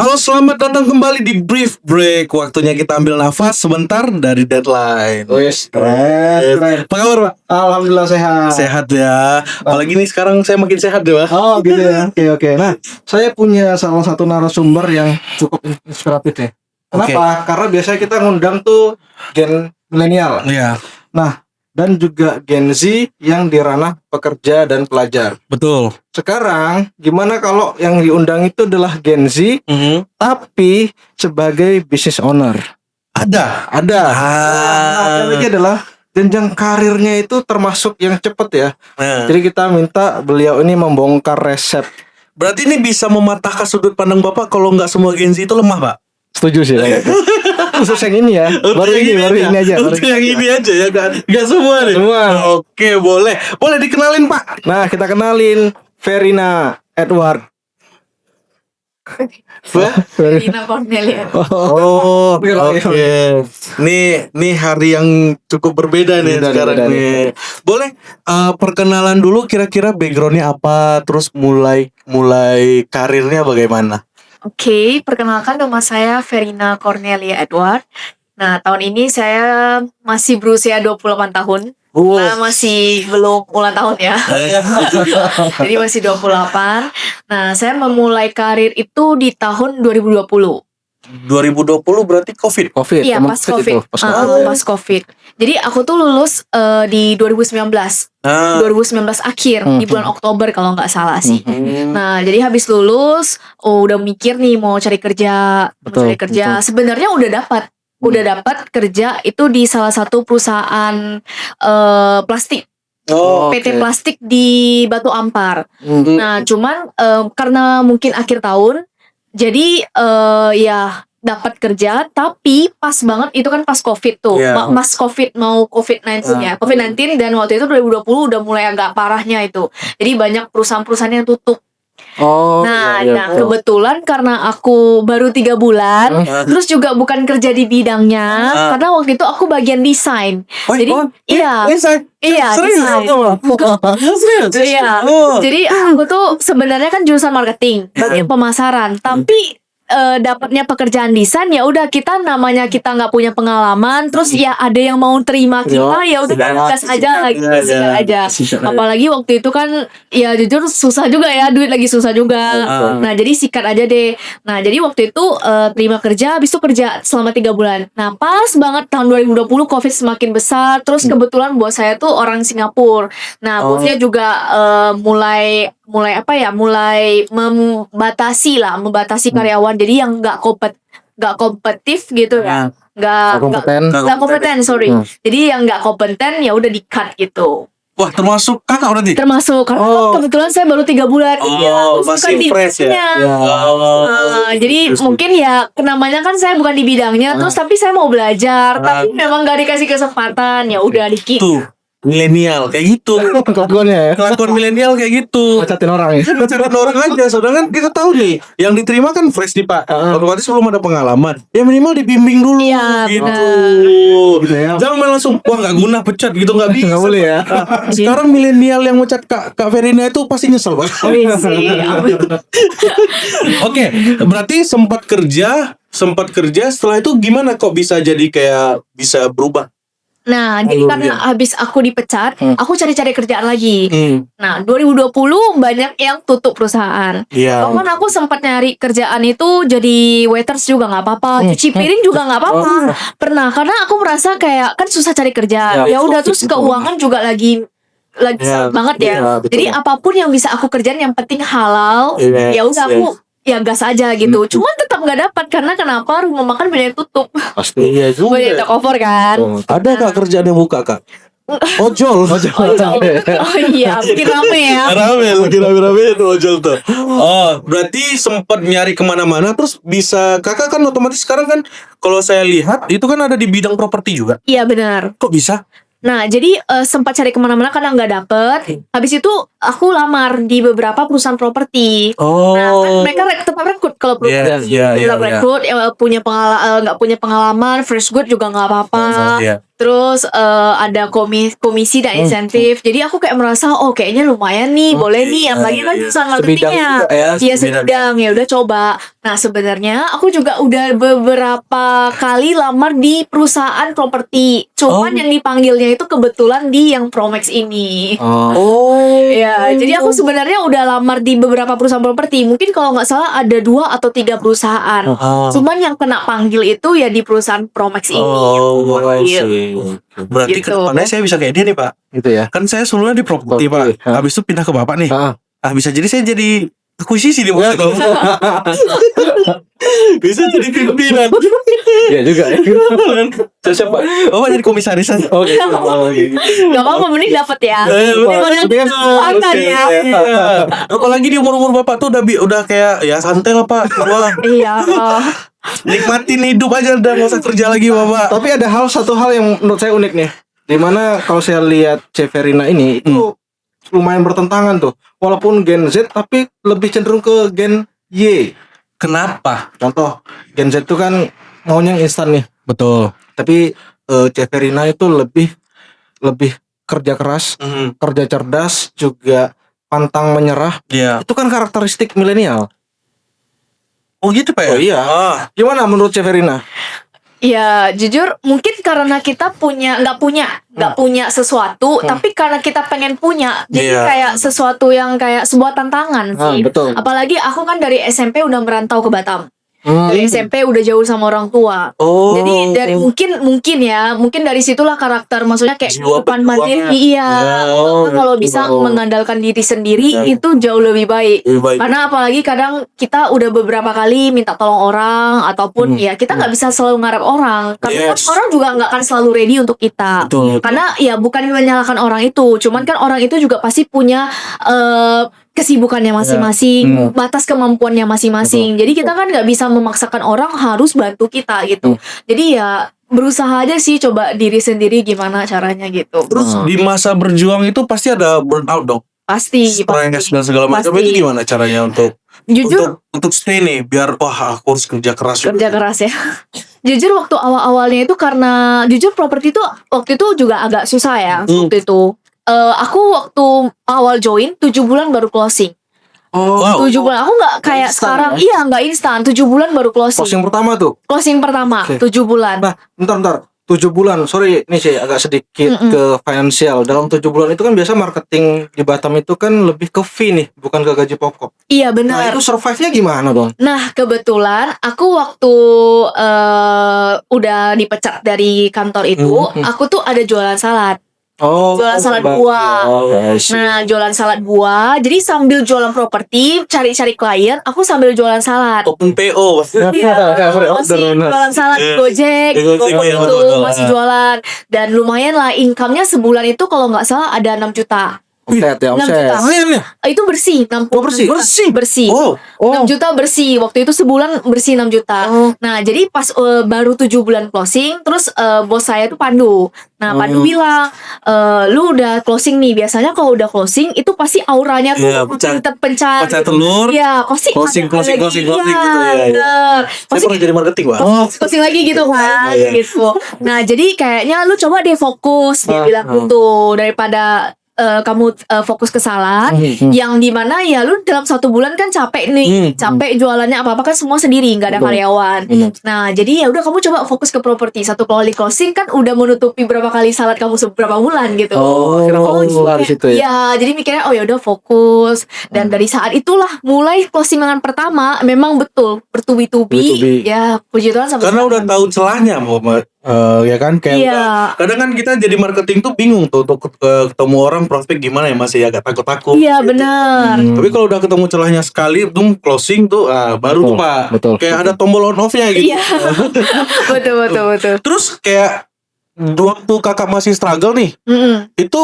Halo, selamat datang kembali di Brief Break. Waktunya kita ambil nafas sebentar dari deadline. Wes, keren. Apa kabar, Pak? Alhamdulillah sehat. Sehat ya. Apalagi nih sekarang saya makin sehat deh, Pak. Oh gitu ya. Oke. Nah, saya punya salah satu narasumber yang cukup inspiratif ya. Kenapa? Karena biasanya kita ngundang tuh gen milenial. Iya, Nah, dan juga Gen Z yang di ranah pekerja dan pelajar. betul. Sekarang gimana kalau yang diundang itu adalah Gen Z tapi sebagai business owner? Ada. Nah, lagi adalah jenjang karirnya itu termasuk yang cepet ya. Nah, Jadi kita minta beliau ini membongkar resep. berarti ini bisa mematahkan sudut pandang Bapak kalau nggak semua Gen Z itu lemah, Pak. Setuju sih. Khusus yang ini ya. Baru ini aja. Untuk yang ini aja ya, nggak semua nih. Semua. Oke, boleh dikenalin, Pak. Nah, kita kenalin Verina Edward. Verina Cornelia. Oh, Oke. oke. Nih hari yang cukup berbeda nih Beda sekarang nih. nih. Boleh perkenalan dulu kira-kira backgroundnya apa, terus mulai karirnya bagaimana? Oke, perkenalkan nama saya Verina Cornelia Edward. Nah, tahun ini saya masih berusia 28 tahun. Nah, masih belum ulang tahun ya. Jadi masih 28. Nah, saya memulai karir itu di tahun 2020. 2020 berarti COVID. Covid. Iya, emang pas COVID. itu, pas COVID. Pas COVID. Jadi aku tuh lulus di 2019. 2019 akhir di bulan Oktober kalau nggak salah sih. Nah, jadi habis lulus, udah mikir nih mau cari kerja, Betul. Sebenarnya udah dapat kerja itu di salah satu perusahaan plastik, Oh, PT Plastik di Batu Ampar. Nah, cuman karena mungkin akhir tahun, jadi ya dapat kerja, tapi pas banget itu kan pas COVID tuh. Iya. Pas COVID mau COVID-19 ya. COVID-19 dan waktu itu 2020 udah mulai agak parahnya itu. Jadi banyak perusahaan-perusahaan yang tutup. Oh. Nah, iya. kebetulan karena aku baru 3 bulan, terus juga bukan kerja di bidangnya, karena waktu itu aku bagian desain. Jadi iya, desain. Iya. Jadi aku tuh sebenarnya kan jurusan marketing, bagian pemasaran, tapi dapatnya pekerjaan desain ya udah kita nggak punya pengalaman, terus ya ada yang mau terima kita ya udah gas aja lagi aja. Apalagi waktu itu kan ya jujur susah juga ya, duit lagi susah juga. Nah, jadi sikat aja deh. Nah, jadi waktu itu terima kerja, habis itu kerja selama 3 bulan. Nah, pas banget tahun 2020 COVID semakin besar, terus kebetulan bos saya tuh orang Singapura. Nah, bosnya juga mulai membatasi karyawan, jadi yang nggak kompetitif gitu ya, nggak kompeten, sorry. Jadi yang nggak kompeten ya udah di cut gitu. Wah, termasuk kakak berarti? Termasuk karena kebetulan saya baru 3 bulan. Masih fresh ya? Jadi mungkin ya namanya kan saya bukan di bidangnya, terus tapi saya mau belajar, tapi memang gak dikasih kesempatan, ya udah di-kick. Tuh, milenial kayak gitu. Kelakuannya ya. Kelakuan milenial kayak gitu. Ngacatin orang ya. Ngacatin orang aja. Sedangkan kita tahu nih, yang diterima kan fresh nih, Pak. Otomatis belum ada pengalaman. Ya minimal dibimbing dulu. Iya, gitu. Gitu ya. Jangan main langsung wah nggak guna pecat gitu, nggak bisa. Nggak boleh ya. Sekarang milenial yang mecat Kak Verina itu pasti nyesel, Pak. Oke, berarti sempat kerja setelah itu gimana kok bisa jadi kayak bisa berubah? Nah, jadi karena habis aku dipecat, aku cari-cari kerjaan lagi. Nah, 2020 banyak yang tutup perusahaan. Iya. Bahkan aku sempat nyari kerjaan itu jadi waiters juga nggak apa-apa, cuci piring juga nggak apa-apa. Pernah, karena aku merasa kayak kan susah cari kerja. Ya udah, terus keuangan juga lagi banget ya. Jadi apapun yang bisa aku kerjain yang penting halal. Ya udah aku ya gas aja gitu. Cuman tetap nggak dapat karena kenapa rumah makan banyak tutup. Pasti iya juga. Banyak take over kan. Ada Kak kerjaan yang buka, Kak? Ojol. Oh iya, bikin rame ya. Rame itu ojol tuh. Oh, berarti sempat nyari kemana-mana, terus bisa kakak kan otomatis sekarang kan kalau saya lihat itu kan ada di bidang properti juga. Iya benar. Kok bisa? Nah, jadi sempat cari kemana-mana karena nggak dapet. Habis itu aku lamar di beberapa perusahaan properti. Nah, kan mereka tetap rekrut kalau perusahaan tetap rekrut, punya nggak punya pengalaman, fresh grad juga nggak apa-apa. Terus ada komisi dan insentif. Jadi aku kayak merasa kayaknya lumayan nih, boleh nih. Apalagi kan perusahaan marketingnya. Iya, sebidang. Ya udah coba. Nah, sebenarnya aku juga udah beberapa kali lamar di perusahaan properti. Cuman yang dipanggilnya itu kebetulan di yang Promax ini. Ya, jadi aku sebenarnya udah lamar di beberapa perusahaan properti. Mungkin kalau nggak salah ada 2 atau 3 perusahaan. Cuman yang kena panggil itu ya di perusahaan Promax ini. Berarti Gitu. kedepannya saya bisa kayak dia nih Pak. Gitu ya. Kan saya sebelumnya di properti Pak. Habis itu pindah ke Bapak nih. Bisa jadi saya jadi akuisisi di Bapak. Bisa jadi pimpinan. Iya juga ya. Siapa? Bapak jadi komisaris aja. Oke. Gak apa-apa, mending dapet ya. Kesempatan ya. Apalagi di umur Bapak tuh udah kayak ya santai lah Pak. Wah, Iya. nikmatin hidup aja udah nggak usah kerja lagi Bapak. Tapi ada satu hal yang menurut saya unik nih. Dimana kalau saya lihat Ceverina ini itu lumayan bertentangan tuh. Walaupun Gen Z tapi lebih cenderung ke Gen Y. Kenapa? Contoh Gen Z itu kan maunya yang instan nih. Betul. Tapi Ceverina itu lebih kerja keras, kerja cerdas, juga pantang menyerah. Iya. Itu kan karakteristik milenial. Oh gitu Pak ya? Oh iya. Gimana menurut Ceverina? Ya jujur mungkin karena kita nggak punya sesuatu, tapi karena kita pengen punya, jadi kayak sesuatu yang kayak sebuah tantangan sih. Betul. Apalagi aku kan dari SMP udah merantau ke Batam. Dari SMP udah jauh sama orang tua. Jadi dari mungkin dari situlah karakter, maksudnya kayak depan mandiri. Kalau bisa mengandalkan diri sendiri itu jauh lebih baik. Karena apalagi kadang kita udah beberapa kali minta tolong orang ataupun ya kita nggak bisa selalu ngarep orang. Karena orang juga nggak akan selalu ready untuk kita. Karena ya bukan menyalahkan orang itu, cuman kan orang itu juga pasti punya kesibukannya masing-masing, batas kemampuannya masing-masing. Jadi kita kan nggak bisa memaksakan orang harus bantu kita gitu. Jadi ya berusaha aja sih, coba diri sendiri gimana caranya gitu. Terus di masa berjuang itu pasti ada burnout dong. Pasti. Stres dan segala macam. Itu gimana caranya untuk jujur untuk stay nih biar aku harus kerja keras. Kerja keras ya. Jujur waktu awal-awalnya itu karena jujur properti itu waktu itu juga agak susah ya waktu itu. Aku waktu awal join 7 bulan baru closing. 7 bulan. Aku gak kayak sekarang. Iya gak instan. 7 bulan baru closing. Closing pertama tuh? Closing pertama 7 bulan. Nah bentar 7 bulan. Sorry ini sih agak sedikit ke finansial. Dalam 7 bulan itu kan biasa marketing di Batam itu kan lebih ke fee nih, bukan ke gaji pokok. Iya benar. Nah itu survive-nya gimana dong? Nah kebetulan aku waktu udah dipecat dari kantor itu, aku tuh ada jualan salad. Jualan salad buah. Nah jualan salad buah. Jadi sambil jualan properti, cari-cari klien, aku sambil jualan salad. Open PO. Masih jualan salad Gojek itu masih jualan. Dan lumayan lah income-nya sebulan itu kalau nggak salah ada 6 juta. Omset ya, 6 juta. Itu bersih, 60 bersih. 6 juta bersih. Waktu itu sebulan bersih 6 juta. Nah, jadi pas baru 7 bulan closing, terus bos saya tuh Pandu. Nah, Pandu bilang, lu udah closing nih. Biasanya kalau udah closing itu pasti auranya tuh tetap pecah telur. Iya, closing gitu ya. Pasti pernah jadi marketing, Pak. Closing lagi gitu kan, gitu. Nah, jadi kayaknya lu coba deh fokus, dia bilang gitu, daripada kamu fokus ke salad yang dimana ya lu dalam 1 bulan kan capek nih, capek jualannya apa-apa kan semua sendiri, nggak ada karyawan. Nah jadi ya udah kamu coba fokus ke properti. 1 kali closing kan udah menutupi berapa kali salad kamu seberapa bulan gitu. Di situ ya. Ya jadi mikirnya ya udah fokus. Dan dari saat itulah mulai closingan pertama memang betul bertubi-tubi. Ya puji Tuhan sampai karena udah tahu celahnya ya kan kayak kadang kan kita jadi marketing tuh bingung tuh untuk ketemu orang prospek gimana ya, masih agak takut-takut. Iya benar. Tapi kalau udah ketemu celahnya sekali tuh closing tuh baru tuh Pak. Kayak ada tombol on off-nya gitu. Iya. betul. Terus kayak waktu kakak masih struggle nih, itu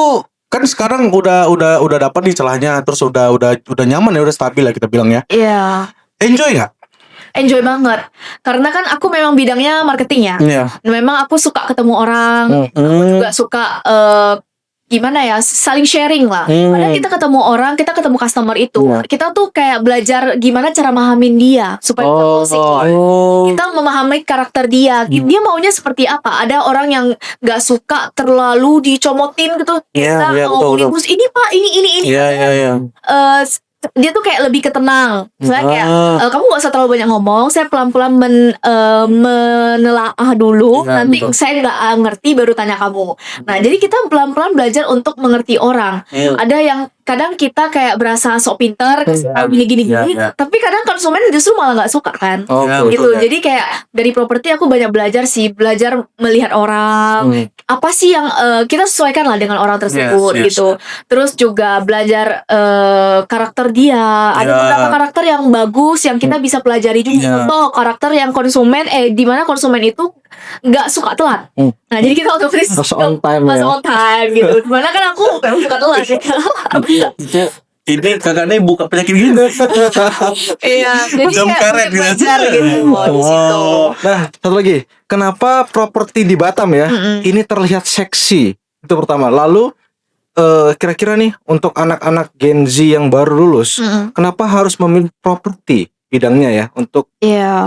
kan sekarang udah dapat nih celahnya, terus udah nyaman ya, udah stabil lah kita bilang ya. Iya. Enjoy nggak? Enjoy banget. Karena kan aku memang bidangnya marketing ya. Memang aku suka ketemu orang. Aku juga suka gimana ya, saling sharing lah. Padahal kita ketemu orang, kita ketemu customer itu, kita tuh kayak belajar gimana cara memahamin dia supaya kita closing. Kita memahami karakter dia, dia maunya seperti apa. Ada orang yang nggak suka terlalu dicomotin gitu. Kita ngomongin terus ini pak, ini. Dia tuh kayak lebih ketenang. Saya kayak kamu gak usah terlalu banyak ngomong. Saya pelan-pelan menelaah dulu. Nanti saya nggak ngerti baru tanya kamu. Nah jadi kita pelan-pelan belajar untuk mengerti orang. Ada yang kadang kita kayak berasa sok pintar, gini. Tapi kadang konsumen justru malah nggak suka kan. Gitu. Jadi kayak dari properti aku banyak belajar sih. Belajar melihat orang. Apa sih yang kita sesuaikan lah dengan orang tersebut gitu. Terus juga belajar karakter dia. Ada beberapa karakter yang bagus yang kita bisa pelajari juga. Contoh karakter yang konsumen di mana konsumen itu nggak suka telat. Nah jadi kita otomatis Masuk on time gitu. Dimana kan aku suka telat ya. Ini kakaknya buka penyakit gini. Iya, jadi Jam kayak karet gitu. belajar gitu di situ. Nah, satu lagi. Kenapa properti di Batam ya ini terlihat seksi? Itu pertama. Lalu kira-kira nih untuk anak-anak Gen Z yang baru lulus, kenapa harus memilih properti bidangnya ya untuk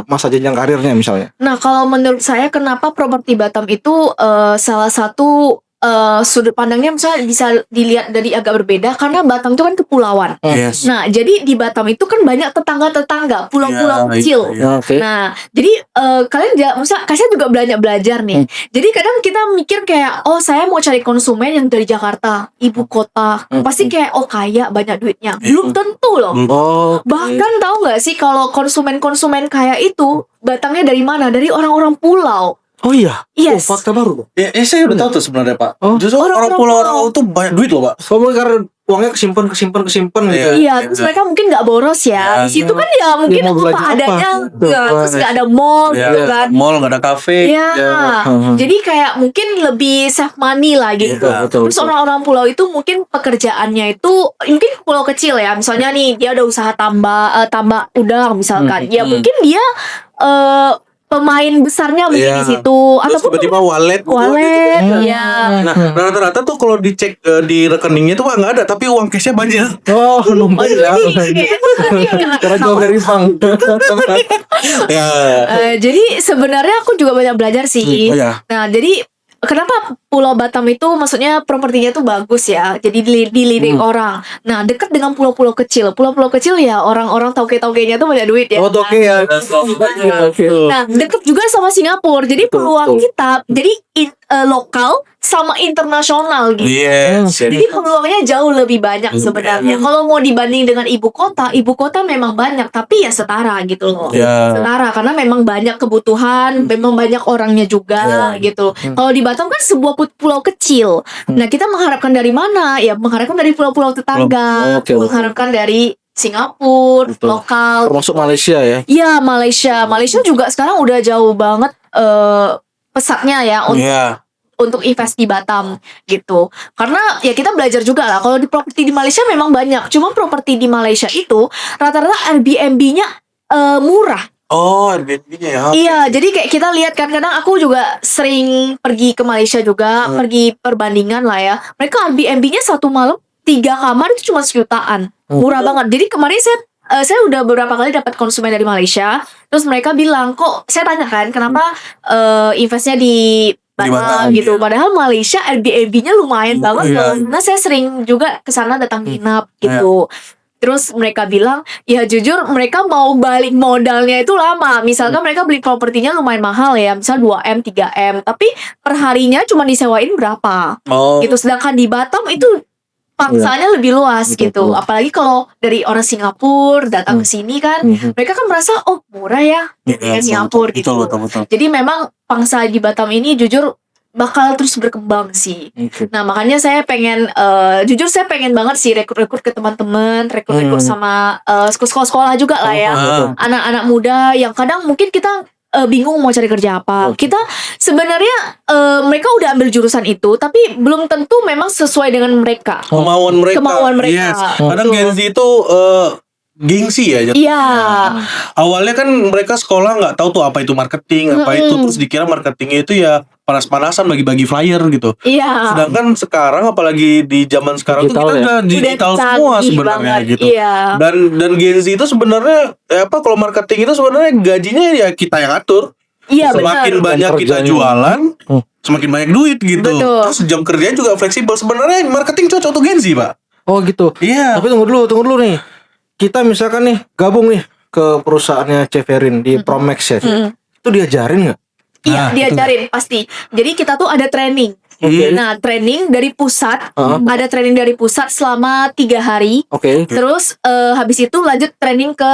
masa jenjang karirnya misalnya? Nah, kalau menurut saya kenapa properti Batam itu salah satu sudut pandangnya misalnya bisa dilihat dari agak berbeda karena Batam itu kan kepulauan. Nah, jadi di Batam itu kan banyak tetangga-tetangga, pulau-pulau kecil. Nah, jadi kalian misalnya saya juga belajar nih. Jadi kadang kita mikir kayak saya mau cari konsumen yang dari Jakarta, ibu kota. Pasti kayak kaya, banyak duitnya. Belum tentu loh. Bahkan tahu nggak sih kalau konsumen-konsumen kaya itu datangnya dari mana? Dari orang-orang pulau. Oh iya. Yes. Fakta baru. Ya, saya udah tahu tuh sebenarnya Pak. Justru orang pulau tuh banyak duit loh Pak. Soalnya karena uangnya kesimpan gitu. Iya, terus mereka mungkin nggak boros ya. Di situ kan ya mungkin apa adanya, terus nggak ada mall gitu kan. Mall nggak ada kafe. Jadi kayak mungkin lebih save money lah gitu. Terus orang-orang pulau itu mungkin pekerjaannya itu mungkin pulau kecil ya. Misalnya nih dia ada usaha tambak udang misalkan. Ya mungkin dia pemain besarnya mungkin di situ Terus ataupun tiba-tiba walet ya. Nah rata-rata tuh kalau dicek di rekeningnya tuh nggak ada tapi uang cashnya banyak. Lumayan. Karena jauh dari bank. Jadi sebenarnya aku juga banyak belajar sih. Nah jadi kenapa Pulau Batam itu maksudnya propertinya tuh bagus ya. Jadi dilirik orang. Nah, dekat dengan pulau-pulau kecil. Pulau-pulau kecil ya orang-orang tauke-taukenya tuh banyak duit ya. Oke ya. Nah, dekat juga sama Singapura. Jadi peluang kita jadi lokal sama internasional gitu. Jadi peluangnya jauh lebih banyak sebenarnya. Kalau mau dibanding dengan ibu kota memang banyak tapi ya setara gitu loh. Setara karena memang banyak kebutuhan, memang banyak orangnya juga gitu. Kalau di Batam kan sebuah pulau kecil. Nah, kita mengharapkan dari mana? Ya mengharapkan dari pulau-pulau tetangga, mengharapkan dari Singapura, lokal. Termasuk Malaysia ya? Iya, Malaysia juga sekarang udah jauh banget pesatnya ya untuk invest di Batam gitu. Karena ya kita belajar juga lah. Kalau di properti di Malaysia memang banyak. Cuma properti di Malaysia itu rata-rata Airbnb-nya murah. Airbnb-nya ya. Iya, jadi kayak kita lihat kan kadang aku juga sering pergi ke Malaysia juga, pergi perbandingan lah ya. Mereka Airbnb-nya satu malam 3 kamar itu cuma sejutaan. Murah banget. Jadi kemarin saya udah beberapa kali dapat konsumen dari Malaysia. Terus mereka bilang, kok saya tanya kan kenapa investnya di Batam gitu. Padahal Malaysia Airbnb-nya lumayan banget loh. Karena saya sering juga ke sana datang nginap gitu. Terus mereka bilang, ya jujur mereka mau balik modalnya itu lama. Misalkan mereka beli propertinya lumayan mahal ya, misal 2M, 3M. Tapi perharinya cuma disewain berapa gitu. Sedangkan di Batam itu pangsanya lebih luas gitu. Apalagi kalau dari orang Singapura datang ke sini kan, mereka kan merasa murah ya dengan Singapura gitu. Betul. Jadi memang pangsa di Batam ini jujur bakal terus berkembang sih. Nah makanya saya pengen jujur saya pengen banget sih rekrut ke teman-teman, rekrut sama sekolah-sekolah juga lah ya. Anak-anak muda yang kadang mungkin kita bingung mau cari kerja apa. Kita sebenarnya mereka udah ambil jurusan itu tapi belum tentu memang sesuai dengan mereka. Kemauan mereka. Yes. Kadang Gen Z itu gengsi ya. Iya. Awalnya kan mereka sekolah nggak tahu tuh apa itu marketing, apa itu terus dikira marketingnya itu ya panas-panasan bagi-bagi flyer gitu. Iya. Sedangkan sekarang apalagi di zaman sekarang tuh Digital kita ya? udah digital Udah semua canggih sebenarnya banget, gitu. iya. Dan Gen Z itu sebenarnya kalau marketing itu sebenarnya gajinya ya kita yang atur. Iya, Semakin benar. banyak kita kerjanya. jualan, semakin banyak duit gitu. Betul. Terus jam kerjanya juga fleksibel. Sebenarnya marketing cocok untuk Gen Z, Pak. Oh gitu. Iya. Tapi tunggu dulu nih. Kita misalkan nih gabung nih ke perusahaannya Ceferin di Promax ya. Itu diajarin nggak? Iya, Nah, diajarin pasti. Jadi kita tuh ada training. Oke. Nah, training dari pusat, ada training dari pusat selama 3 hari. Oke. Terus habis itu lanjut training ke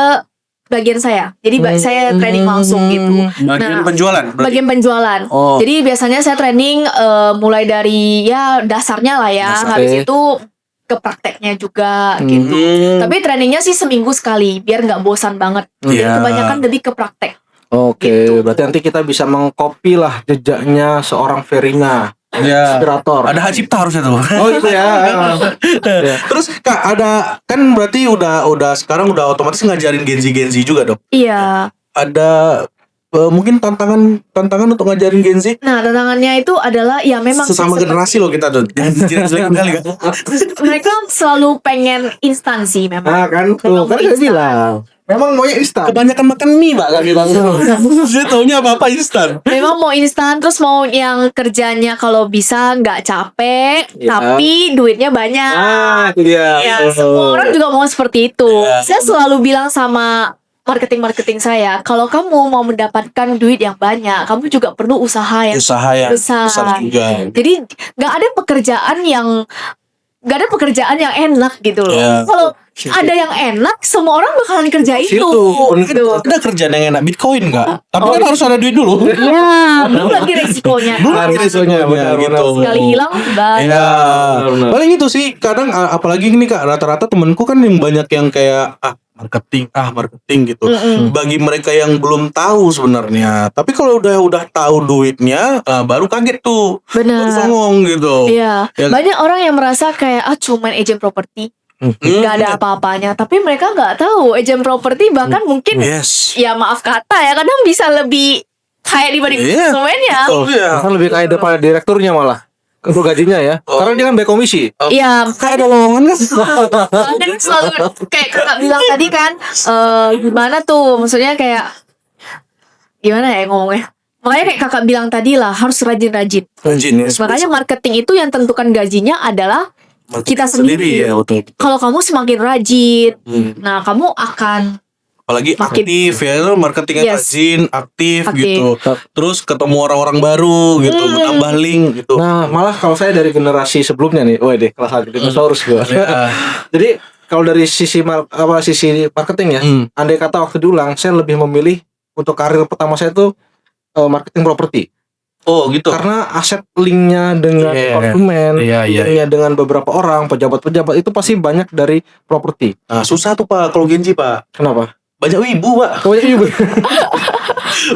bagian saya. Jadi saya training langsung gitu. Bagian penjualan. berarti. Bagian penjualan. Oh. Jadi biasanya saya training mulai dari ya dasarnya lah ya. Dasar. Habis Oke. itu ke prakteknya juga gitu. Tapi trainingnya sih seminggu sekali biar nggak bosan banget. Jadi Iya. kebanyakan lebih ke praktek. Oke, Gitu. berarti nanti kita bisa mengcopy lah jejaknya seorang Verina, Iya. inspirator. Ada hak cipta harusnya tuh. Oh gitu ya. Ya. Terus Kak ada kan berarti udah sekarang udah otomatis ngajarin Gen Z juga dong. Iya. Ada mungkin tantangan untuk ngajarin Gen Z Nah, tantangannya itu adalah ya memang sesama seperti- generasi loh kita tuh. Jangan kali kan. mereka selalu pengen instansi memang. Nah kan tuh Memang kan mau saya instan. bilang. Memang maunya instan. Kebanyakan makan mie Pak kami Bang. Saya taunya apa instan. Memang mau instan terus mau yang kerjanya kalau bisa nggak capek Ya. tapi duitnya banyak. Ah, itu dia. Ya, semua orang juga mau seperti itu. Ya. Saya selalu bilang sama marketing saya, kalau kamu mau mendapatkan duit yang banyak, kamu juga perlu usaha yang Usaha yang besar. besar juga. Jadi nggak ada pekerjaan yang enak gitu loh. Ya. Kalau ada yang enak, semua orang bakalan kerja itu. Gitu. Ada kerjaan yang enak Bitcoin enggak? Tapi kan harus ada duit dulu. Ya, belum lagi resikonya. Nah, resikonya benar, gitu. benar. Sekali hilang, udah. Ya, Benar. paling itu sih kadang apalagi gini Kak, rata-rata temenku kan yang banyak yang kayak marketing gitu. Bagi mereka yang belum tahu sebenarnya, tapi kalau udah tahu duitnya, baru kaget tuh, baru Benar. songong gitu. Iya, Ya. banyak orang yang merasa kayak cuman agent properti, nggak ada apa-apanya. Tapi mereka nggak tahu agent properti bahkan mungkin Yes. ya maaf kata ya kadang bisa lebih kayak dibanding Iya. konsumennya. Oh iya. Kan lebih kayak depan direkturnya malah. Untuk gajinya ya. Karena dia kan baik komisi. Iya, Kayak ada lowongan kan? kan selalu kayak kakak bilang tadi kan, gimana tuh, maksudnya kayak gimana ya ngomongnya? Makanya kayak kakak bilang tadi lah harus rajin-rajin. Rajin ya. Makanya marketing itu yang tentukan gajinya adalah kita sendiri. ya betul. Kalau kamu semakin rajin, nah kamu akan Apalagi Makin- aktif ya, marketingnya Yes. rajin, aktif Aktif. gitu. Terus ketemu orang-orang baru gitu, menambah link gitu. Nah, malah kalau saya dari generasi sebelumnya nih, deh kelas 1 dinosaurus gua. Ya. Jadi kalau dari sisi sisi marketing ya, andai kata waktu diulang, saya lebih memilih untuk karir pertama saya tuh marketing properti. Oh gitu. Karena aset linknya dengan Iya, konsumen, iya, iya. linknya dengan beberapa orang, pejabat-pejabat itu pasti banyak dari properti. Nah, susah tuh Pak kalau Genji Pak. Kenapa? Banyak wibu Pak. Kau juga.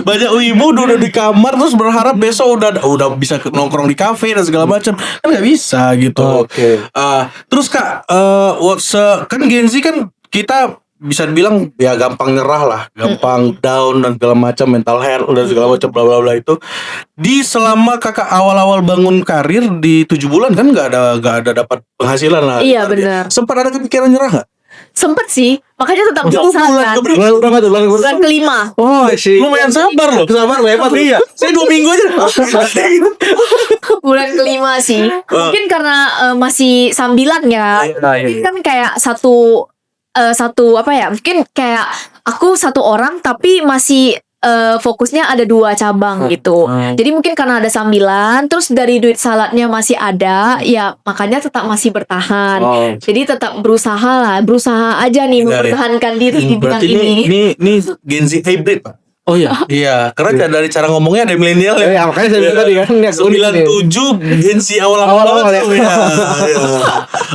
Banyak wibu udah di kamar terus berharap besok udah bisa nongkrong di kafe dan segala macam. Kan nggak bisa gitu. Oke. Terus Kak, kan Genji kan kita bisa dibilang ya gampang nyerah lah, gampang down dan segala macam, mental health dan segala macam bla bla bla itu. Di selama Kakak awal-awal bangun karir di 7 bulan kan nggak ada dapat penghasilan lah. Iya, benar. Sempat ada kepikiran nyerah nggak? sempet sih, makanya tetap Itu berusaha kan. Bulan berapa tuh? Bulan kelima. Oh, sih. Lumayan sabar loh. Sabar loh, hebat. Iya, saya 2 minggu aja. Bulan kelima sih. Mungkin karena masih sambilan ya. Mungkin kan kayak satu apa ya? Mungkin kayak aku satu orang tapi masih fokusnya ada 2 cabang gitu. Jadi mungkin karena ada sambilan, terus dari duit saladnya masih ada, ya makanya tetap masih bertahan. Oh. Jadi tetap berusaha aja nih mempertahankan diri di bidang Berarti ini. ini Gen Z hybrid Pak. Oh iya. Iya, karena dari cara ngomongnya ada milenial ya. Ya, makanya saya bilang tadi kan ini agak unik nih. 97 Gen Z awal-awal ya. tuh ya.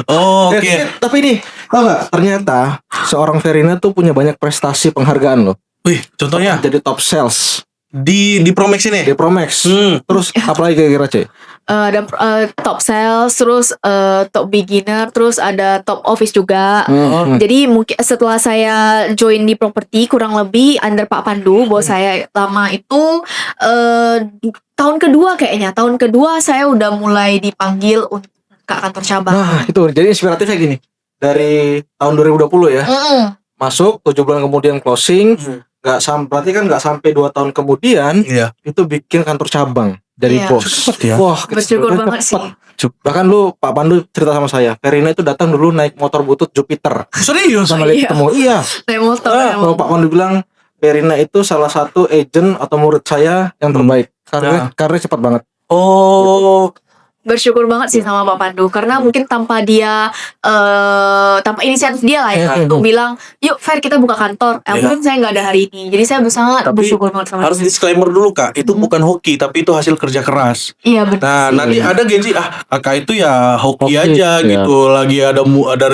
Oh, oke. Tapi nih, tau gak? Ternyata seorang Verina tuh punya banyak prestasi penghargaan loh. Wih, contohnya Jadi top sales Di Promax ini. Di Promax. Terus apa lagi kira-kira, C? Ada top sales, terus top beginner, terus ada top office juga. Jadi mungkin setelah saya join di properti kurang lebih under Pak Pandu, bos saya lama itu tahun kedua saya udah mulai dipanggil untuk ke kantor cabang. Nah, itu jadi inspiratifnya gini. Dari tahun 2020 ya. Masuk 7 bulan kemudian closing, berarti kan nggak sampai 2 tahun kemudian itu bikin kantor cabang. Dari bos. Cepet ya. Wah, bersyukur banget sih. Bahkan lu Pak Pandu cerita sama saya, Verina itu datang dulu naik motor butut Jupiter. Serius? Sama lihat ketemu. Iya. Naik motor. Kalau Pak Pandu bilang Verina itu salah satu agent atau murid saya yang terbaik. Karena cepat banget. Oh. Bersyukur banget sih sama Pak Pandu karena mungkin tanpa dia tanpa inisiatif dia lah ya untuk bilang yuk Fer kita buka kantor mungkin saya nggak ada hari ini, jadi saya sangat bersyukur banget sama harus disclaimer dulu Kak, itu bukan hoki tapi itu hasil kerja keras. Iya benar. Nah nanti ada Gen Z Kakak itu ya hoki aja gitu, lagi ada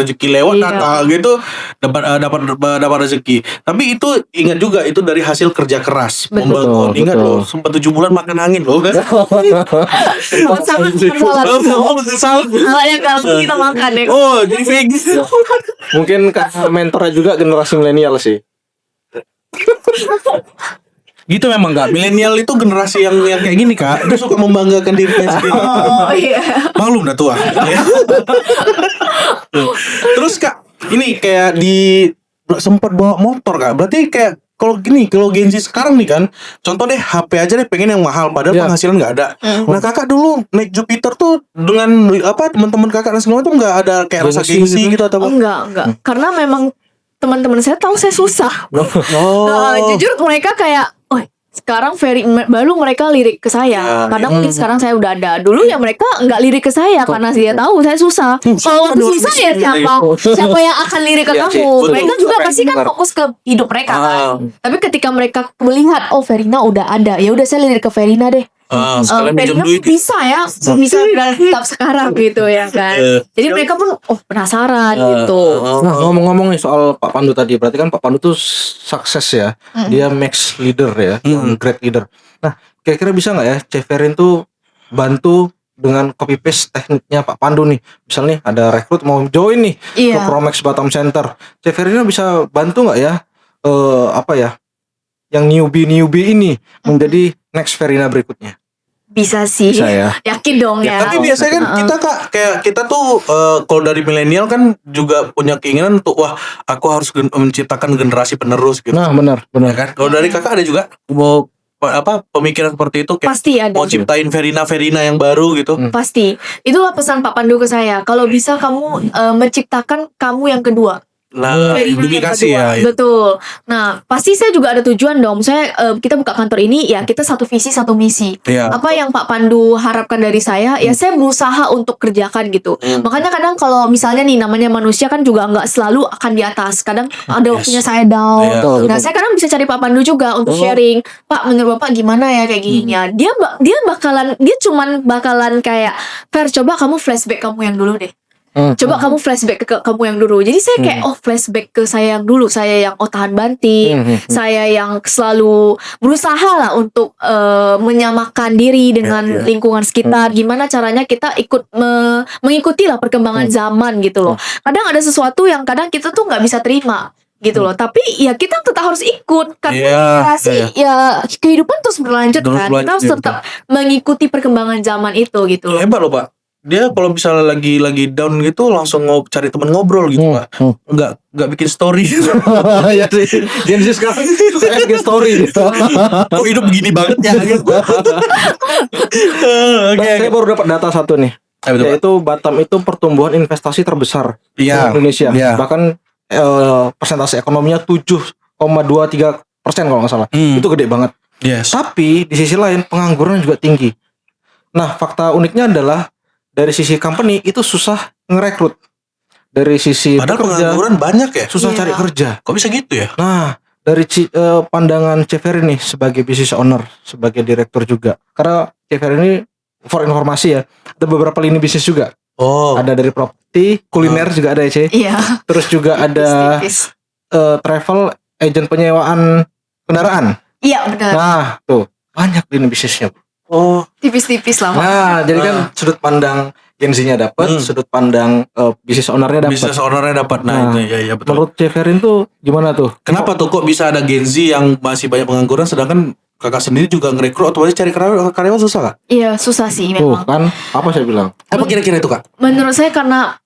rezeki lewat Kakak gitu dapat rezeki, tapi itu ingat juga itu dari hasil kerja keras. Membangun, ingat loh sempat 7 bulan makan angin loh. Salahnya kalau kita makan deh. Oh jadi vegis. Mungkin mentornya juga generasi milenial sih. Gitu memang Kak, milenial itu generasi yang kayak gini Kak, dia suka membanggakan dirinya sendiri. Oh iya. Maklum dah tua. Terus Kak, ini kayak sempat bawa motor Kak, berarti kayak kalau Gen Z sekarang nih kan, contoh deh HP aja deh pengen yang mahal padahal penghasilan nggak ada. Nah Kakak dulu naik Jupiter tuh dengan teman-teman Kakak dan semua tuh nggak ada kayak rasa gengsi gitu atau apa? Enggak. Karena memang teman-teman saya tahu saya susah. Jujur mereka kayak, sekarang baru mereka lirik ke saya. Kadang mungkin sekarang saya udah ada. Dulu ya mereka nggak lirik ke saya karena dia tahu saya susah. Kalau waktu susah ya siapa yang akan lirik ke kamu? Mereka juga pasti kan fokus ke hidup mereka kan. Tapi ketika mereka melihat Verina udah ada, ya udah saya lirik ke Verina deh. Verina bisa tetap sekarang gitu ya kan. Jadi mereka pun penasaran gitu. Nah ngomong-ngomong nih soal Pak Pandu tadi, berarti kan Pak Pandu tuh sukses ya. Dia max leader ya, great leader. Nah kira-kira bisa nggak ya Ceferin tuh bantu dengan copy paste tekniknya Pak Pandu nih. Misalnya ada rekrut mau join nih ke Promax Batam Center, Ceferin bisa bantu nggak ya yang newbie ini menjadi next Verina berikutnya? Bisa sih. Bisa ya. Yakin dong ya. Tapi biasanya kan kita Kak, kayak kita tuh kalau dari milenial kan juga punya keinginan untuk aku harus menciptakan generasi penerus gitu. Nah, benar. Ya kan? Kalau dari Kakak ada juga mau pemikiran seperti itu kayak pasti ada. Mau ciptain Verina yang baru gitu. Pasti. Itulah pesan Pak Pandu ke saya. Kalau bisa kamu menciptakan kamu yang kedua. Nah, duplikasi ya. Betul. Nah, pasti saya juga ada tujuan dong. Misalnya kita buka kantor ini, ya kita satu visi satu misi. Apa yang Pak Pandu harapkan dari saya, ya saya berusaha untuk kerjakan gitu. Makanya kadang kalau misalnya nih namanya manusia kan juga nggak selalu akan di atas. Kadang ada waktunya saya down. Nah, saya kadang bisa cari Pak Pandu juga untuk sharing. Pak, menurut Bapak gimana ya kayak gini ya? Dia cuman bakalan kayak, Fer, coba kamu flashback kamu yang dulu deh. Coba kamu flashback ke kamu yang dulu. Jadi saya kayak flashback ke saya yang dulu. Saya yang tahan banting. Saya yang selalu berusaha lah untuk menyamakan diri dengan lingkungan sekitar. Gimana caranya kita ikut mengikuti lah perkembangan zaman gitu loh. Kadang ada sesuatu yang kadang kita tuh nggak bisa terima gitu loh. Tapi ya kita tetap harus ikut karena ya kehidupan terus berlanjut kan. Kita harus tetap mengikuti perkembangan zaman itu gitu loh. Hebat loh Pak. Dia kalau misalnya lagi down gitu langsung cari teman ngobrol gitu Pak. Enggak bikin story. Ya sih. Gen Z sekarang saya bikin story. Kok hidup begini banget ya gitu. Saya baru dapat data satu nih. Yaitu Batam itu pertumbuhan investasi terbesar di Indonesia. Bahkan persentase ekonominya 7,23% kalau nggak salah. Itu gede banget. Tapi di sisi lain pengangguran juga tinggi. Nah, fakta uniknya adalah dari sisi company itu susah ngerekrut. Dari sisi padahal pengangguran banyak ya. Susah cari kerja. Kok bisa gitu ya? Nah, dari pandangan Ceferin nih sebagai business owner, sebagai direktur juga. Karena Ceferin ini for informasi ya, ada beberapa lini bisnis juga. Ada dari properti, kuliner juga ada ya, Ce. Terus juga ada travel, agent penyewaan kendaraan. Iya benar. Nah, tuh banyak di bisnisnya. Oh, Tipis-tipis lah. Nah, jadi kan sudut pandang Gen Z-nya dapat, sudut pandang bisnis owner-nya dapat. bisnis ownernya dapat. Nah, itu ya betul. Menurut Ceferin tuh gimana tuh? Kenapa tuh kok bisa ada Gen Z yang masih banyak pengangguran sedangkan kakak sendiri juga ngerekrut, otomatis cari karyawan susah gak? Iya susah sih Tuh memang. kan, apa saya bilang? Apa kira-kira itu kak? Menurut saya karena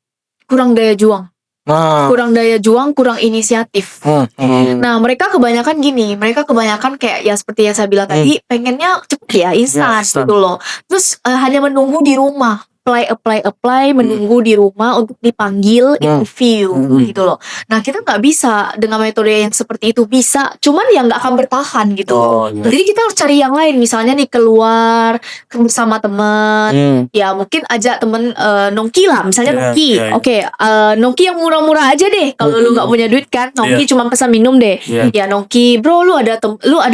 kurang daya juang. Nah, Kurang daya juang, kurang inisiatif. Nah mereka kebanyakan gini, mereka kebanyakan kayak ya seperti yang saya bilang tadi, pengennya cepet ya, instan instan. gitu loh. Terus hanya menunggu di rumah, apply, menunggu di rumah untuk dipanggil interview gitu loh. Nah kita nggak bisa dengan metode yang seperti itu, bisa, cuman ya nggak akan bertahan gitu. Oh, iya. Jadi kita harus cari yang lain, misalnya nih keluar bersama teman, ya mungkin ajak temen nongki lah, misalnya Iya, nongki. iya, iya. Oke, nongki yang murah-murah aja deh. Kalau lu nggak punya duit kan, nongki cuma pesan minum deh. Iya. Ya nongki, bro, lu ada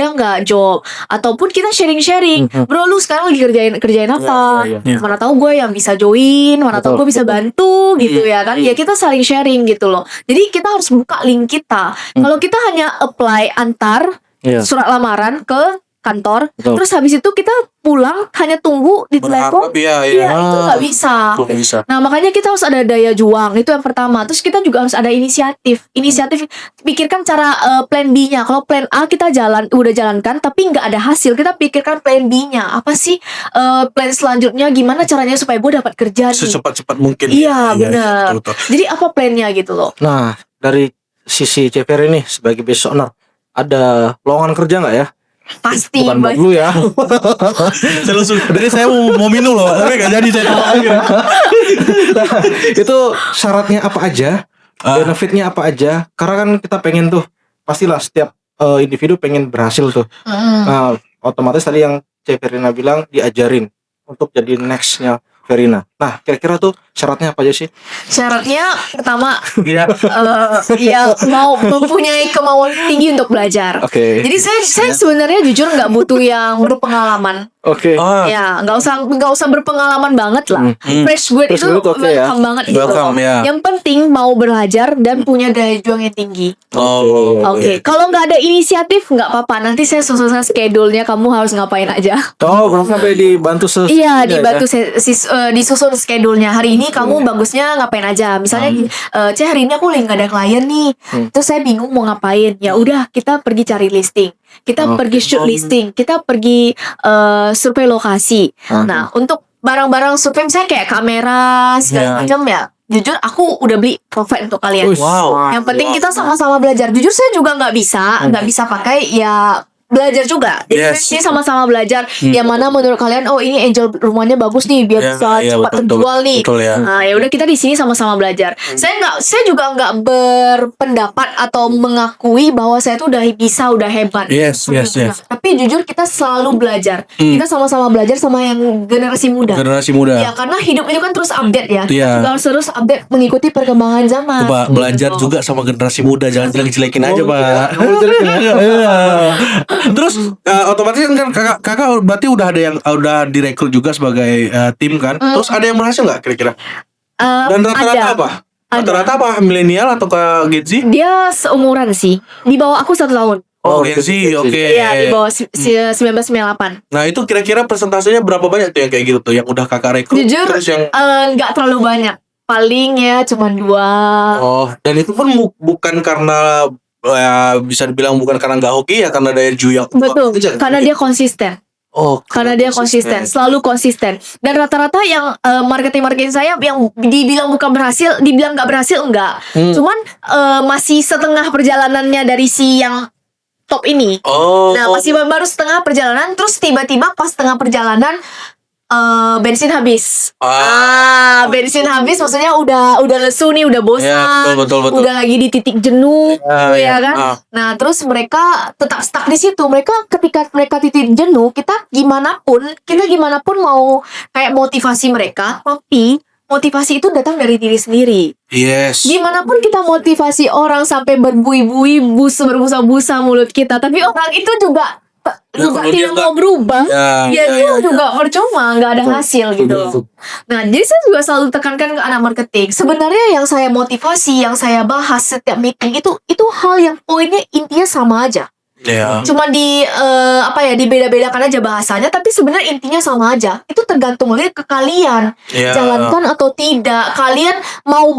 nggak job? Ataupun kita sharing-sharing, bro, lu sekarang lagi kerjain apa? Iya. Mana tahu gue yang bisa join, mana tahu gue bisa bantu gitu ya kan? Ya kita saling sharing gitu loh. Jadi kita harus buka link kita. Kalau kita hanya apply antar surat lamaran ke kantor, terus habis itu kita pulang hanya tunggu di telepon, Berharap ya. itu nggak bisa. Tuh, bisa. Nah makanya kita harus ada daya juang, itu yang pertama. Terus kita juga harus ada inisiatif. Pikirkan cara plan B-nya. Kalau plan A kita udah jalankan tapi nggak ada hasil, kita pikirkan plan B-nya. Apa sih plan selanjutnya? Gimana caranya supaya gue dapat kerja nih? Secepat-cepat mungkin. Iya benar. betul. Jadi apa plannya gitu loh? nah dari sisi Cefer ini sebagai business owner, ada lowongan kerja nggak ya? Pasti Bukan buat lu ya. Saya langsung, dari saya mau minum loh, tapi gak jadi saya. Nah, itu syaratnya apa aja? Benefitnya apa aja? Karena kan kita pengen tuh, pastilah setiap individu pengen berhasil tuh. Nah, otomatis tadi yang Verina bilang diajarin untuk jadi nextnya Verina. Nah, kira-kira tuh syaratnya apa aja sih? Syaratnya pertama Iya. ya mau mempunyai kemauan tinggi untuk belajar. Oke. Jadi saya sebenarnya jujur nggak butuh yang berpengalaman. Oke. Ya nggak usah berpengalaman banget lah. Fresh grade Fresh itu grade oke ya. welcome banget gitu. Welcome, ya. Yang penting mau belajar dan punya daya juang yang tinggi. Oh, Oke. Kalau nggak ada inisiatif nggak apa-apa. Nanti saya susun schedule-nya, kamu harus ngapain aja. Oh, belum sampai dibantu Iya, dibantu disusun schedule-nya. Hari ini kamu bagusnya ngapain aja. Misalnya hari ini aku lagi gak ada klien nih. Terus saya bingung mau ngapain. Ya udah, kita pergi cari listing. Kita pergi shoot listing. Kita pergi survei lokasi. Nah, untuk barang-barang survei misalnya kayak kamera segala macam ya. Jujur aku udah beli profile untuk kalian. Wow. Yang penting kita sama-sama belajar. Jujur saya juga nggak bisa pakai ya. Belajar juga. Jadi ini sama-sama belajar. Yang mana menurut kalian, oh ini angel rumahnya bagus nih, biar bisa cepat terjual nih. Betul, ya. Nah, ya udah kita di sini sama-sama belajar. Saya juga nggak berpendapat atau mengakui bahwa saya tuh udah hebat. Yes. Tapi jujur kita selalu belajar. Kita sama-sama belajar sama yang generasi muda. Ya karena hidup itu kan terus update ya. Kita juga harus terus update mengikuti perkembangan zaman. Coba belajar juga sama generasi muda, jangan jelek-jelekin aja, Pak. Terus otomatis kan kakak berarti udah ada yang udah direkrut juga sebagai tim kan. Terus ada yang berhasil nggak kira-kira? Dan rata-rata apa? Rata-rata apa? Milenial atau ke Gen Z? Dia seumuran sih. Di bawah aku 1 tahun. Oh, Gen Z, oke. Iya, di bawah 1998. Nah, itu kira-kira persentasenya berapa banyak tuh yang kayak gitu tuh yang udah kakak rekrut? Jujur, Terus yang nggak terlalu banyak. Paling ya cuma 2. oh, dan itu pun bukan karena bisa dibilang bukan karena nggak hoki ya, karena daya juang. Betul, karena dia konsisten. Oh, Karena dia konsisten, selalu konsisten. Dan rata-rata yang marketing saya yang dibilang bukan berhasil, dibilang nggak berhasil enggak. Cuman masih setengah perjalanannya dari si yang top ini. Nah, masih baru setengah perjalanan, terus tiba-tiba pas setengah perjalanan bensin habis. Bensin habis maksudnya udah lesu nih, udah bosan. Ya, betul. Udah lagi di titik jenuh, ya kan? Nah, terus mereka tetap stuck di situ. Ketika mereka titik jenuh, kita gimana pun mau kayak motivasi mereka, tapi motivasi itu datang dari diri sendiri. Yes. Gimana pun kita motivasi orang sampai berbuih-buih, berbusa-busa mulut kita, tapi orang itu juga tidak mau berubah, dia juga percuma, nggak ada hasil gitu. Nah, jadi saya juga selalu tekankan ke anak marketing. Sebenarnya yang saya motivasi, yang saya bahas setiap meeting itu hal yang poinnya intinya sama aja. Iya. Cuma dibeda-bedakan aja bahasanya, tapi sebenarnya intinya sama aja. Itu tergantung lihat ke kalian, Iya. jalankan atau tidak. Kalian mau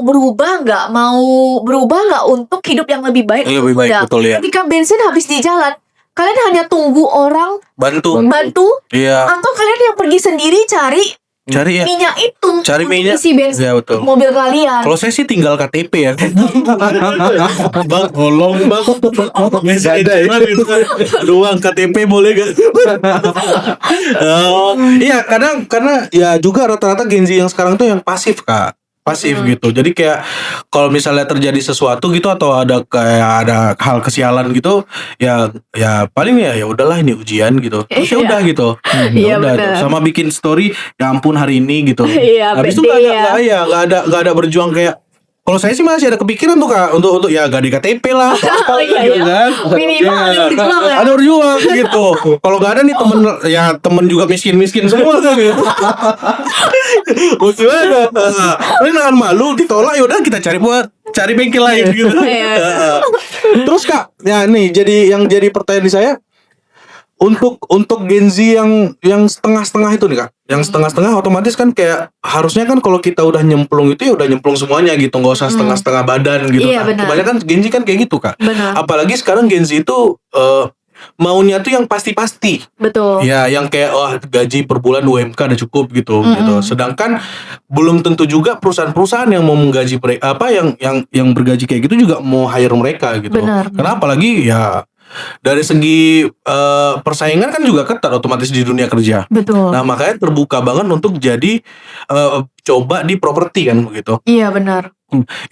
berubah nggak untuk hidup yang lebih baik? Lebih baik, Tidak. betul ya. Ketika bensin habis di jalan, kalian hanya tunggu orang Bantu. Iya. atau kalian yang pergi sendiri cari Cari ya. minyak itu, Cari untuk minyak. isi bensin Iya, betul. mobil kalian. Kalau saya sih tinggal KTP ya. Bang, tolong bang. Gak ada ya. Doang KTP boleh gak? Iya, kadang karena ya juga rata-rata Gen Z yang sekarang tuh yang pasif Kak. Pasif gitu. Jadi kayak kalau misalnya terjadi sesuatu gitu atau ada hal kesialan gitu, ya paling ya udahlah ini ujian gitu. Terus ya Iya. udah gitu. Iya, Udah benar. tuh. Sama bikin story, ya ampun hari ini gitu. Iya, Habis itu beda nggak ada berjuang kayak. Kalau saya sih masih ada kepikiran tuh Kak untuk ya gak di KTP lah. Oh, iya, Gitu iya. kan. Minimal ada Ya, berjuang ya. ada berjuang gitu. Kalau gak ada nih temen juga miskin semua kan. Maksudnya jangan malu ditolak, yaudah kita cari bengkel lain gitu. Iya. Terus Kak, ya nih jadi pertanyaan di saya, untuk Gen Z yang setengah-setengah itu nih Kak, yang setengah-setengah otomatis kan kayak harusnya kan kalau kita udah nyemplung itu ya udah nyemplung semuanya gitu, nggak usah setengah-setengah badan gitu. Iya, Nah, benar. kebanyakan Gen Z kan kayak gitu Kak. Benar. Apalagi sekarang Gen Z itu maunya tuh yang pasti-pasti. Betul. Ya, yang kayak gaji per bulan UMK udah cukup gitu. Sedangkan belum tentu juga perusahaan-perusahaan yang mau menggaji yang bergaji kayak gitu juga mau hire mereka gitu. Benar. Karena apalagi ya dari segi persaingan kan juga ketat otomatis di dunia kerja. Betul. Nah, makanya terbuka banget untuk jadi coba di properti kan begitu. Iya, benar.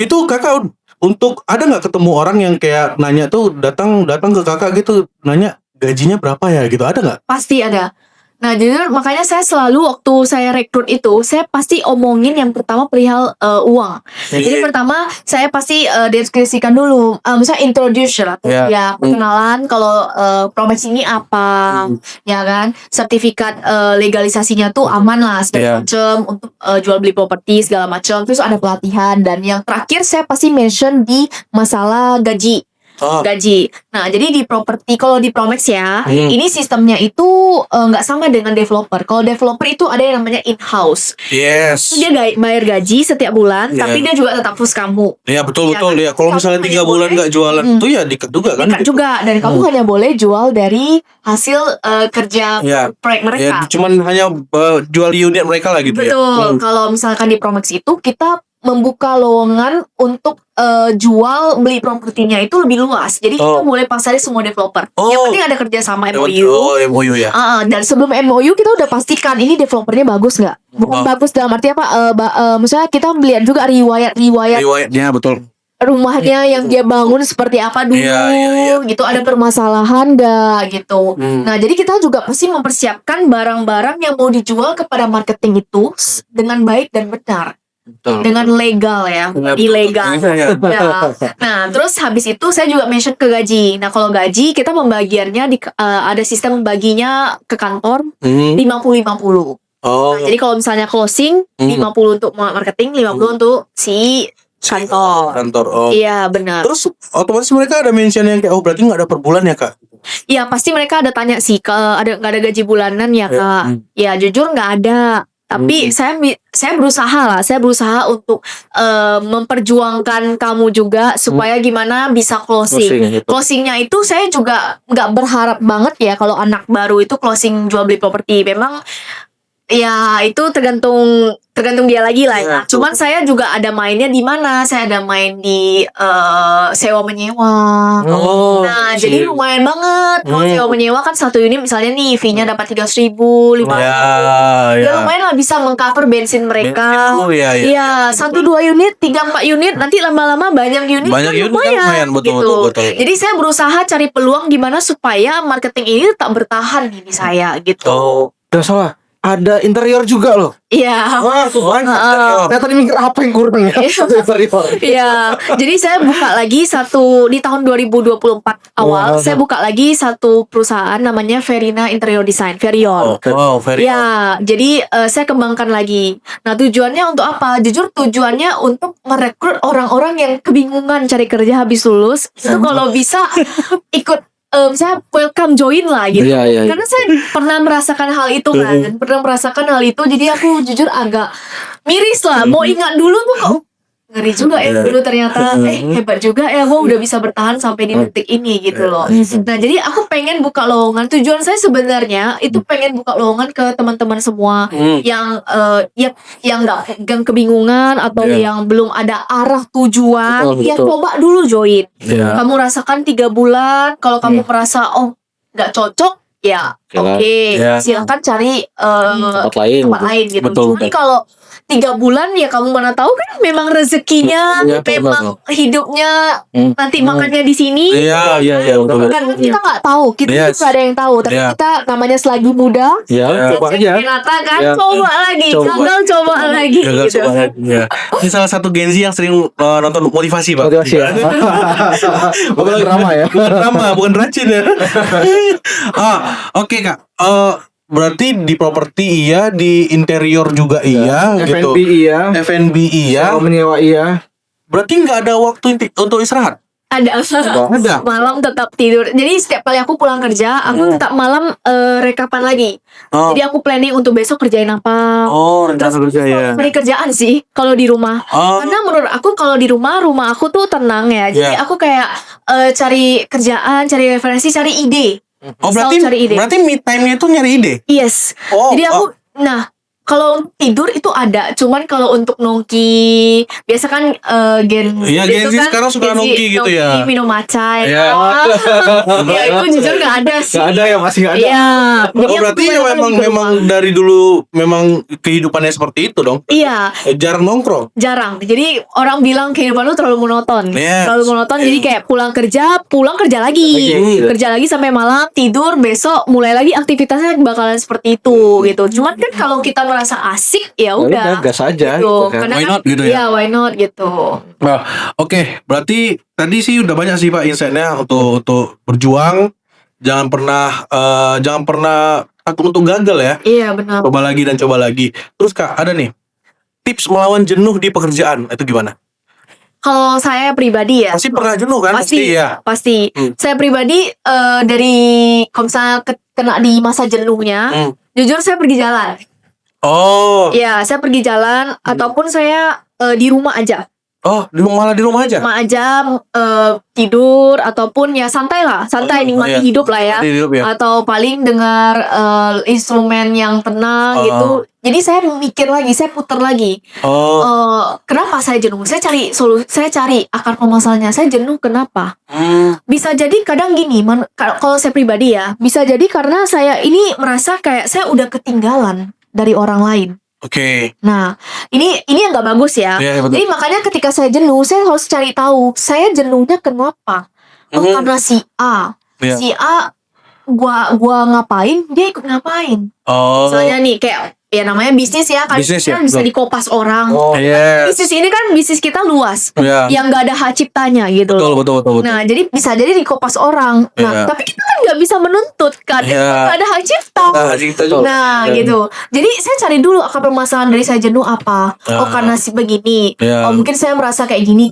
Itu Kakak untuk ada nggak ketemu orang yang kayak nanya tuh datang ke Kakak gitu nanya gajinya berapa ya gitu, ada nggak? Pasti ada. Nah, jadi makanya saya selalu waktu saya rekrut itu, saya pasti omongin yang pertama perihal uang. Jadi pertama saya pasti deskripsikan dulu, misalnya introduce lah, ya perkenalan kalau profesi ini apa, ya kan, sertifikat legalisasinya tuh aman lah segala macam untuk jual beli properti segala macam. Terus ada pelatihan dan yang terakhir saya pasti mention di masalah gaji. Gaji. Nah, jadi di properti, kalau di Promax ya, ini sistemnya itu nggak sama dengan developer. Kalau developer itu ada yang namanya in-house. Yes. Itu dia bayar gaji setiap bulan, tapi dia juga tetap push kamu. Iya, betul. kan? Ya, kalau misalnya 3 bulan nggak jualan tuh ya dikat juga kan? Dikat juga, dan kamu hanya boleh jual dari hasil kerja proyek mereka. Ya, cuman hanya jual unit mereka lah gitu. Betul. Kalau misalkan di Promax itu kita membuka lowongan untuk jual beli propertinya itu lebih luas. Jadi kita boleh pasarin semua developer. Yang penting ada kerja sama MOU. MOU ya. Dan sebelum MOU kita udah pastikan ini developernya bagus nggak? Bukan bagus dalam arti apa? Misalnya kita melihat juga Riwayatnya betul. rumahnya yang dia bangun seperti apa dulu, gitu, ada permasalahan nggak gitu. Nah, jadi kita juga pasti mempersiapkan barang-barang yang mau dijual kepada marketing itu dengan baik dan benar. Betul. Dengan legal ya, ilegal. Ya. Nah, terus habis itu saya juga mention ke gaji. Nah, kalau gaji kita membagiannya ada sistem membaginya ke kantor 50-50. Nah, jadi kalau misalnya closing 50 untuk marketing, 50 untuk si kantor. Iya, benar. Terus otomatis mereka ada mention yang kayak berarti nggak ada per bulan ya Kak? Iya, pasti mereka ada tanya sih, nggak ada gaji bulanan ya Kak? Ya jujur nggak ada. Tapi saya berusaha untuk memperjuangkan kamu juga supaya gimana bisa closing. Closingnya itu saya juga nggak berharap banget ya kalau anak baru itu closing jual beli properti. Memang ya itu tergantung dia lagi lah ya. Cuman saya juga ada mainnya di mana? Saya ada main di sewa menyewa. Nah, jadi lumayan banget. Kalau sewa menyewa kan satu unit misalnya nih fee-nya dapat 300.000, 500.000. Ya lumayan lah bisa mengcover bensin mereka. Iya, 1-2 unit, 3-4 unit, nanti lama-lama banyak unit kan lumayan gitu. Jadi saya berusaha cari peluang gimana supaya marketing ini tak bertahan nih di saya gitu. Gak salah. Ada interior juga loh. Iya. Wah, tuh banyak. Saya tadi mikir apa yang kurang ya? Interior. Iya. Jadi saya buka lagi di tahun 2024 awal, saya buka lagi satu perusahaan namanya Verina Interior Design, Verior. Verior. Ya, jadi saya kembangkan lagi. Nah, tujuannya untuk apa? Jujur tujuannya untuk merekrut orang-orang yang kebingungan cari kerja habis lulus. Itu kalau bisa ikut saya welcome join lah gitu. Iya. Karena saya pernah merasakan hal itu jadi aku jujur agak miris lah. Mau ingat dulu tuh kok ngeri juga ya dulu ternyata hebat juga ya gue udah bisa bertahan sampai di detik ini gitu loh. Nah jadi aku pengen buka lowongan, tujuan saya sebenarnya itu pengen buka lowongan ke teman-teman semua yang yang kebingungan atau yang belum ada arah tujuan, coba dulu join. Kamu rasakan 3 bulan, kalau kamu merasa nggak cocok ya silakan cari tempat lain gitu. Cuman kalau 3 bulan ya kamu mana tahu kan memang rezekinya, memang hidupnya nanti makannya di sini. Iya. Kan kita nggak tahu, kita juga ada yang tahu. Tapi kita namanya selagi muda, coba aja. Coba lagi, coba lagi. Gitu. Ini salah satu Gen Z yang sering nonton motivasi, Pak. Motivasi ya. Bukan drama ya. Bukan drama, bukan racun ya. Oke, Kak. Berarti di properti iya, di interior juga iya, gitu. F&B iya, menyewa iya. Berarti nggak ada waktu untuk istirahat? Ada. Malam tetap tidur. Jadi setiap kali aku pulang kerja, aku tetap malam rekapan lagi. Jadi aku planning untuk besok kerjain apa. Rencana kerja ya. Cari kerjaan sih kalau di rumah. Karena menurut aku kalau di rumah aku tuh tenang ya. Jadi aku kayak cari kerjaan, cari referensi, cari ide. Berarti me time-nya itu nyari ide? Yes. Jadi aku kalau tidur itu ada, cuman kalau untuk nongki biasa kan Gen Z kan sekarang suka nongki gitu ya. Minum matcha ya. Ya itu jujur gak ada sih. Gak ada ya, masih gak ada. Iya. Berarti ya memang dari dulu memang kehidupannya seperti itu dong. Iya. Jarang nongkrong. Jarang. Jadi orang bilang kehidupan lu terlalu monoton. Terlalu monoton. Jadi kayak pulang kerja lagi. Kerja lagi sampai malam, tidur, besok mulai lagi aktivitasnya bakalan seperti itu gitu. Cuman kan kalau kita merasa asik ya udah gas aja gitu. Kan. Why not gitu ya? Iya, why not gitu. Oke, berarti tadi sih udah banyak sih Pak insight-nya untuk berjuang, jangan pernah takut untuk gagal ya. Iya, benar. Coba lagi. Terus Kak, ada nih tips melawan jenuh di pekerjaan, itu gimana? Kalau saya pribadi ya pasti pernah jenuh kan? Pasti. Saya pribadi dari kalau misalnya kena di masa jenuhnya, jujur saya pergi jalan. Ya, saya pergi jalan ataupun saya di rumah aja. Malah di rumah aja? Rumah aja, tidur ataupun ya santai nikmati hidup lah ya. Atau paling dengar instrumen yang tenang gitu. Jadi saya mikir lagi, saya putar lagi. Kenapa saya jenuh? Saya cari akar permasalahannya. Saya jenuh kenapa? Bisa jadi kadang gini, kalau saya pribadi ya, bisa jadi karena saya ini merasa kayak saya udah ketinggalan dari orang lain. Oke. Nah, ini yang nggak bagus ya. Jadi makanya ketika saya jenuh, saya harus cari tahu saya jenuhnya kenapa. Karena si A, gua ngapain, dia ikut ngapain. Misalnya nih kayak ya namanya bisnis ya kan, bisa dikopas orang. Bisnis ini kan bisnis kita luas, yang nggak ada hak ciptanya gitu. Betul. Nah jadi bisa jadi dikopas orang. Nah tapi kita kan nggak bisa menuntut kan, nggak ada hak cipta. Nah gitu. Jadi saya cari dulu akar permasalahan dari saya jenuh apa. Karena si begini. Mungkin saya merasa kayak gini.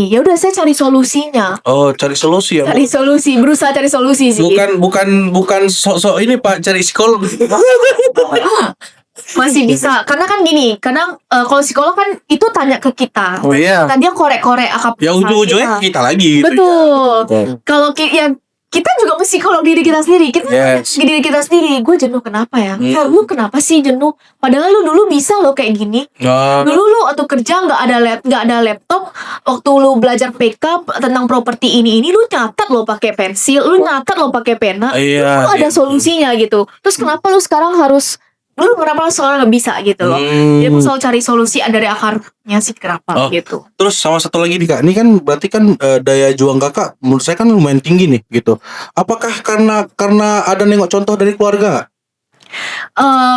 Ya udah saya cari solusinya. Cari solusi ya. Berusaha cari solusi sih. Bukan sok ini Pak, cari psikolog. Masih bisa, karena kan gini, kadang kalau psikolog kan itu tanya ke kita, kan dia korek-korek akar permasalahan. Ya ujung-ujungnya kita lagi. Betul. Kalau kita juga psikolog diri kita sendiri. Diri kita sendiri. Gue jenuh kenapa ya? Lu kenapa sih jenuh? Padahal lu dulu bisa lo kayak gini. Dulu lu waktu kerja nggak ada laptop. Waktu lu belajar PK tentang properti ini lu nyatat lo pakai pensil, lu nyatat lo pakai pena. Lu ada solusinya gitu. Terus kenapa lu sekarang harus kenapa lu sekarang nggak bisa gitu loh? Dia selalu cari solusi dari akarnya sih kenapa gitu. Terus sama satu lagi nih Kak, ini kan berarti kan daya juang Kakak menurut saya kan lumayan tinggi nih gitu. Apakah karena ada nengok contoh dari keluarga nggak?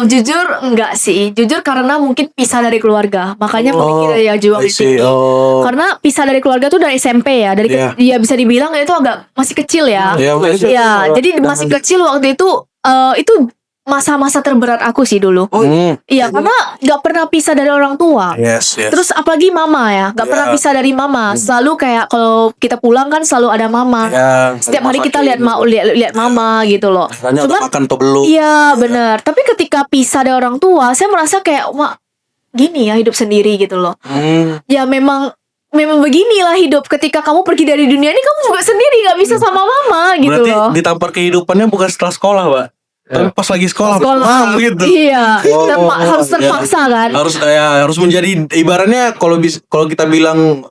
Jujur enggak sih. Jujur karena mungkin pisah dari keluarga. Makanya mungkin daya juang itu. Karena pisah dari keluarga tuh dari SMP ya. Ya bisa dibilang itu agak masih kecil ya. Jadi masih kecil waktu itu masa-masa terberat aku sih dulu. Iya, karena gak pernah pisah dari orang tua. Yes. Terus apalagi mama ya, gak pernah pisah dari mama. Selalu kayak kalau kita pulang kan selalu ada mama. Setiap hari kita lihat mama gitu loh. Tanya udah makan atau belum? Iya benar. Tapi ketika pisah dari orang tua, saya merasa kayak wah gini ya hidup sendiri gitu loh. Ya memang beginilah hidup. Ketika kamu pergi dari dunia ini, kamu juga sendiri, gak bisa sama mama gitu. Berarti loh. ditampar kehidupannya bukan setelah sekolah, Pak. Tapi pas lagi sekolah. Gitu. Iya, harus terpaksa kan. Harus menjadi ibaratnya kalau kita bilang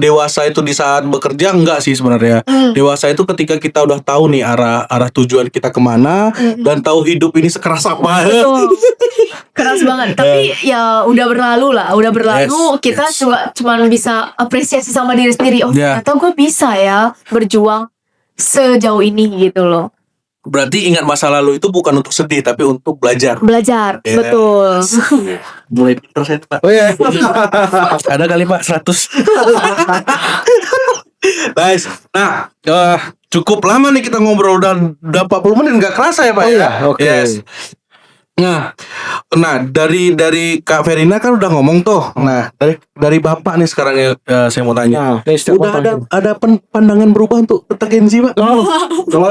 dewasa itu di saat bekerja, enggak sih sebenarnya. Dewasa itu ketika kita udah tahu nih arah tujuan kita kemana dan tahu hidup ini sekeras apa. Betul. Keras banget. Tapi ya udah berlalu. Kita cuma bisa apresiasi sama diri sendiri. Oh, ternyata gue bisa ya berjuang sejauh ini gitu loh. Berarti ingat masa lalu itu bukan untuk sedih, tapi untuk belajar. Betul. Mulai pinter saya Pak. Oh iya. Ada kali Pak 100. Nice. Nah, cukup lama nih kita ngobrol, dan udah 40 menit nggak kerasa ya Pak. Iya, oke. Yes. Nah, dari Kak Verina kan udah ngomong tuh. Nah, dari Bapak nih sekarang ya, saya mau tanya. Udah ada pandangan berubah untuk tentang Gen Z, Pak?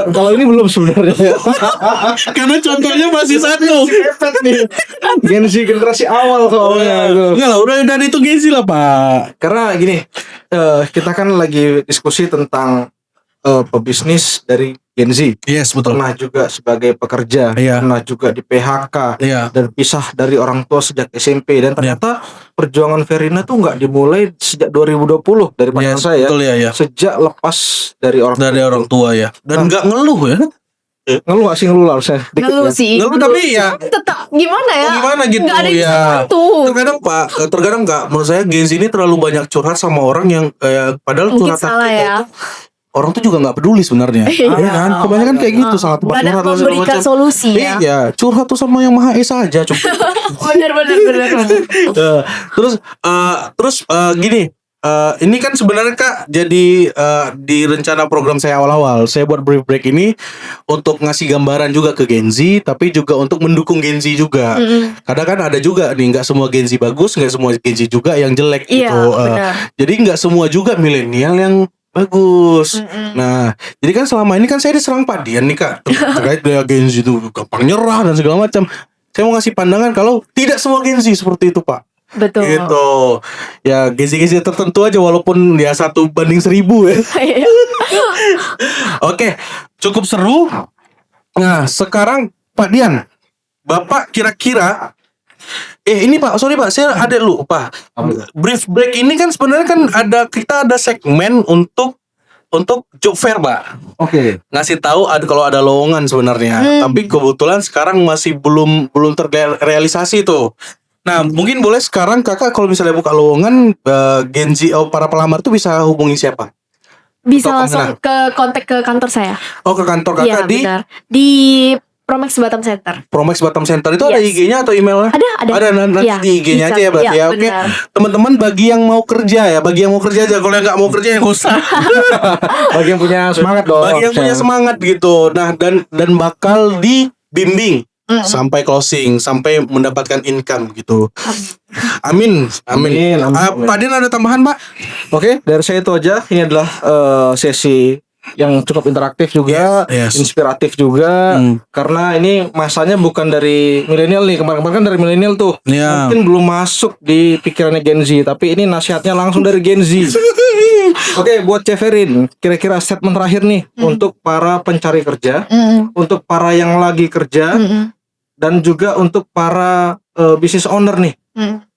Kalau ini belum sebenarnya. Karena contohnya masih satu. Gen Z generasi awal soalnya. Enggak lah, udah dari itu Gen Z lah, Pak. Karena gini, kita kan lagi diskusi tentang pebisnis dari Gen Z. Yes, betul. Pernah juga sebagai pekerja, pernah juga di PHK, dan pisah dari orang tua sejak SMP. Dan ternyata perjuangan Verina tuh nggak dimulai sejak 2020 dari pandangan saya. Betul, ya. Sejak lepas dari orang tua ya. Dan nggak ngeluh ya. Ngeluh gak sih? Ngeluh harusnya dikit. Ngeluh sih. Ngeluh tapi ya tetap gimana ya? Gimana gitu nggak ada ya. Terkadang nggak. Menurut saya Gen Z ini terlalu banyak curhat sama orang yang padahal mungkin curhatan salah kita ya. Orang tuh juga nggak peduli sebenarnya. Iya. Kan? Kebanyakan kayak gitu, salah tempat curhat dan memberikan solusi ya. Iya, curhat tuh sama yang Maha Esa aja cukup. benar. Terus gini, ini kan sebenarnya Kak, jadi di rencana program saya awal-awal, saya buat brief break ini untuk ngasih gambaran juga ke Gen Z, tapi juga untuk mendukung Gen Z juga. Kadang kan ada juga nih, nggak semua Gen Z bagus, nggak semua Gen Z juga yang jelek gitu. Jadi nggak semua juga milenial yang bagus. Nah, jadi kan selama ini kan saya diserang Pak Dian nih Kak, terkait dengan Gen Z itu gampang nyerah dan segala macam. Saya mau ngasih pandangan kalau tidak semua Gen Z seperti itu Pak. Betul. Gitu. Ya Gen Z tertentu aja, walaupun ya 1 banding 1000 ya. Oke, cukup seru. Nah, sekarang Pak Dian, Bapak kira-kira ini Pak, sorry Pak, saya ada lupa. Brief break ini kan sebenarnya kan kita ada segmen untuk job fair, Pak. Oke. Ngasih tahu kalau ada lowongan sebenarnya. Tapi kebetulan sekarang masih belum terrealisasi tuh. Nah, mungkin boleh sekarang Kakak kalau misalnya buka lowongan Gen Z para pelamar tuh bisa hubungi siapa? Bisa langsung kontak ke kantor saya. Oh, ke kantor Kakak di Promax Batam Center. Promax Batam Center itu ada IG-nya atau emailnya? Ada. Nanti di IG-nya aja ya berarti ya. Oke. Teman-teman bagi yang mau kerja aja. Kalau yang nggak mau kerja yang usah. Bagi yang punya semangat dong. Bagi yang punya semangat gitu. Nah, dan bakal dibimbing sampai closing, sampai mendapatkan income gitu. Amin. Pak Din ada tambahan, Pak? Oke, dari saya itu aja. Ini adalah sesi yang cukup interaktif juga, inspiratif juga, karena ini masanya bukan dari milenial nih, kemarin kan dari milenial tuh, mungkin belum masuk di pikirannya Gen Z, tapi ini nasihatnya langsung dari Gen Z. Oke, buat Ceferin, kira-kira statement terakhir nih untuk para pencari kerja, untuk para yang lagi kerja, dan juga untuk para business owner nih.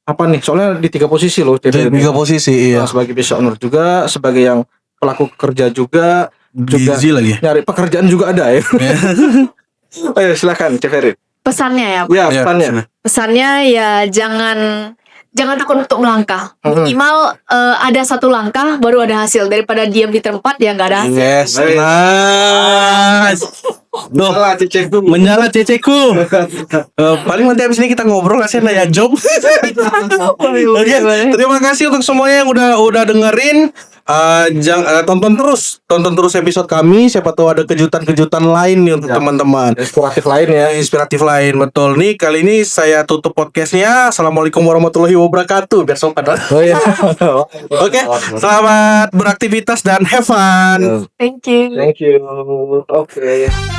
Apa nih? Soalnya di 3 posisi loh, Ceferin. 3 posisi, iya. Sebagai business owner juga, sebagai yang pelaku kerja juga lagi. Nyari pekerjaan juga ada ya. Ayo silakan Ceferin. Pesannya ya, Pak. Ya, pesannya. Pesannya ya jangan takut untuk melangkah. Minimal ada 1 langkah baru ada hasil, daripada diam di tempat ya nggak ada hasil. Yes, nice. Menyala ceceku. Paling nanti abis ini kita ngobrol, kasih nanya job. Terima kasih untuk semuanya yang udah dengerin. tonton terus episode kami. Siapa tahu ada kejutan-kejutan lain nih untuk teman-teman. Inspiratif lain, betul. Nih kali ini saya tutup podcastnya. Assalamualaikum warahmatullahi wabarakatuh. Biar sopan. Oke, selamat beraktivitas dan have fun. Thank you. Oke.